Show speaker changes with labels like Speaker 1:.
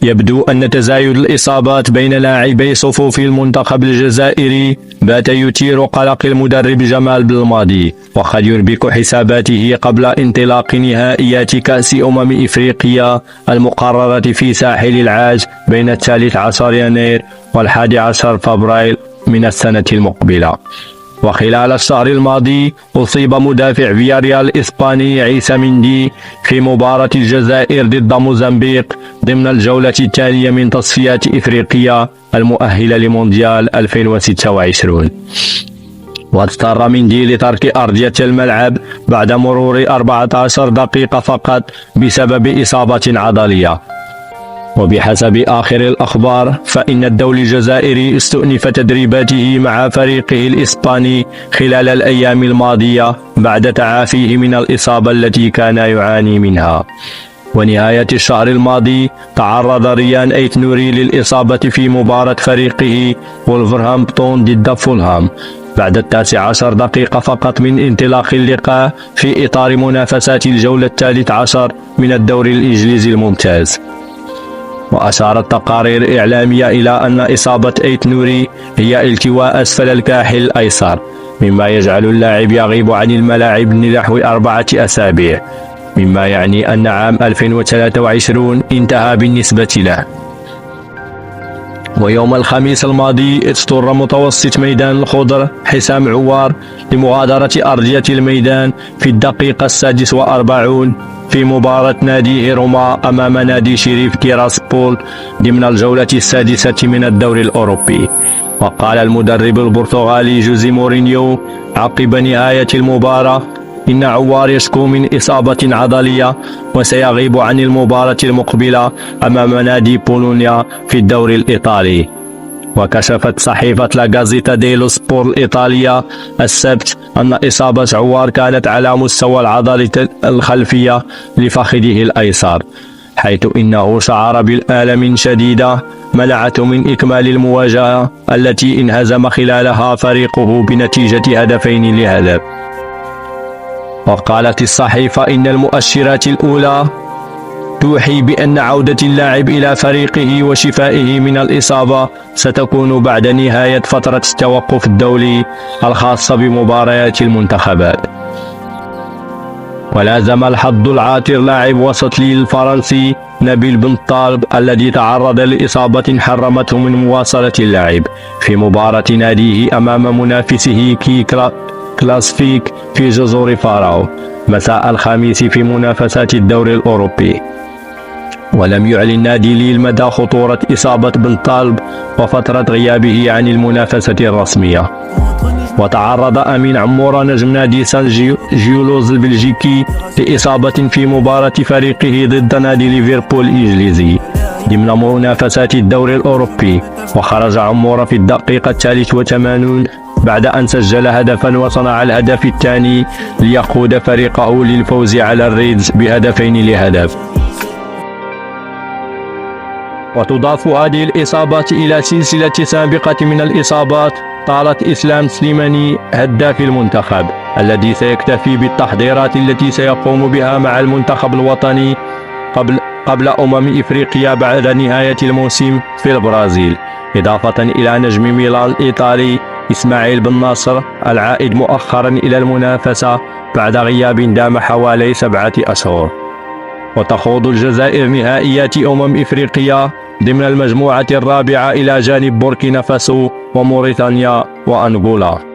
Speaker 1: يبدو أن تزايد الإصابات بين لاعبي صفوف المنتخب الجزائري بات يثير قلق المدرب جمال بلماضي، وقد يربك حساباته قبل انطلاق نهائيات كأس إفريقيا المقررة في ساحل العاج بين 13 يناير و11 فبراير من السنة المقبلة. وخلال الشهر الماضي أصيب مدافع فياريال الإسباني عيسى مندي في مباراة الجزائر ضد موزمبيق ضمن الجولة الثانية من تصفيات إفريقيا المؤهلة لمونديال 2026. واضطر مندي لترك أرضية الملعب بعد مرور 14 دقيقة فقط بسبب إصابة عضلية. وبحسب آخر الأخبار فإن الدولي الجزائري استؤنف تدريباته مع فريقه الإسباني خلال الأيام الماضية بعد تعافيه من الإصابة التي كان يعاني منها. ونهاية الشهر الماضي تعرض ريان أيت نوري للإصابة في مباراة فريقه وولفرهامبتون ضد فولهام بعد 19 دقيقة فقط من انطلاق اللقاء في إطار منافسات الجولة 13 من الدوري الإنجليزي الممتاز. وأشارت تقارير إعلامية إلى أن إصابة أيت نوري هي التواء أسفل الكاحل الأيسر، مما يجعل اللاعب يغيب عن الملاعب لنحو 4 أسابيع، مما يعني أن عام 2023 انتهى بالنسبة له. ويوم الخميس الماضي اضطر متوسط ميدان الخضر حسام عوار لمغادرة أرضية الميدان في الدقيقة 46 في مباراة نادي روما أمام نادي شريف تيراسبول ضمن الجولة السادسة من الدوري الأوروبي. وقال المدرب البرتغالي جوزي مورينيو عقب نهاية المباراة إن عوار يشكو من إصابة عضلية وسيغيب عن المباراة المقبلة أمام نادي بولونيا في الدوري الإيطالي. وكشفت صحيفة لا غازيتا ديلو سبور الإيطالية السبت أن إصابة عوار كانت على مستوى العضلة الخلفية لفخذه الأيسر، حيث إنه شعر بآلام شديدة منعته من إكمال المواجهة التي انهزم خلالها فريقه بنتيجة 2-0. وقالت الصحيفة إن المؤشرات الأولى توحي بأن عودة اللاعب إلى فريقه وشفائه من الإصابة ستكون بعد نهاية فترة التوقف الدولي الخاصة بمباريات المنتخبات. ولازم الحظ العاطر لاعب وسط ليل الفرنسي نبيل بن طالب الذي تعرض لإصابة حرمته من مواصلة اللعب في مباراة ناديه أمام منافسه كي كلاسفيك في جزر فاراو مساء الخميس في منافسات الدوري الأوروبي. ولم يعلن نادي ليل مدى خطورة إصابة بن طالب وفترة غيابه عن المنافسة الرسمية. وتعرض أمين عمورة نجم نادي سان جيولوز البلجيكي لإصابة في مباراة فريقه ضد نادي ليفربول الإنجليزي ضمن منافسات الدوري الأوروبي، وخرج عمورة في الدقيقة 83 بعد أن سجل هدفا وصنع الهدف الثاني ليقود فريقه للفوز على الريدز ب2-0. وتضاف هذه الإصابات إلى سلسلة سابقة من الإصابات طالت إسلام سليماني هداف المنتخب الذي سيكتفي بالتحضيرات التي سيقوم بها مع المنتخب الوطني قبل إفريقيا بعد نهاية الموسم في البرازيل، إضافة إلى نجم ميلان الإيطالي إسماعيل بن ناصر العائد مؤخرا إلى المنافسة بعد غياب دام حوالي 7 أشهر. وتخوض الجزائر نهائيات إفريقيا ضمن المجموعة الرابعة إلى جانب بوركينا فاسو وموريتانيا وأنغولا.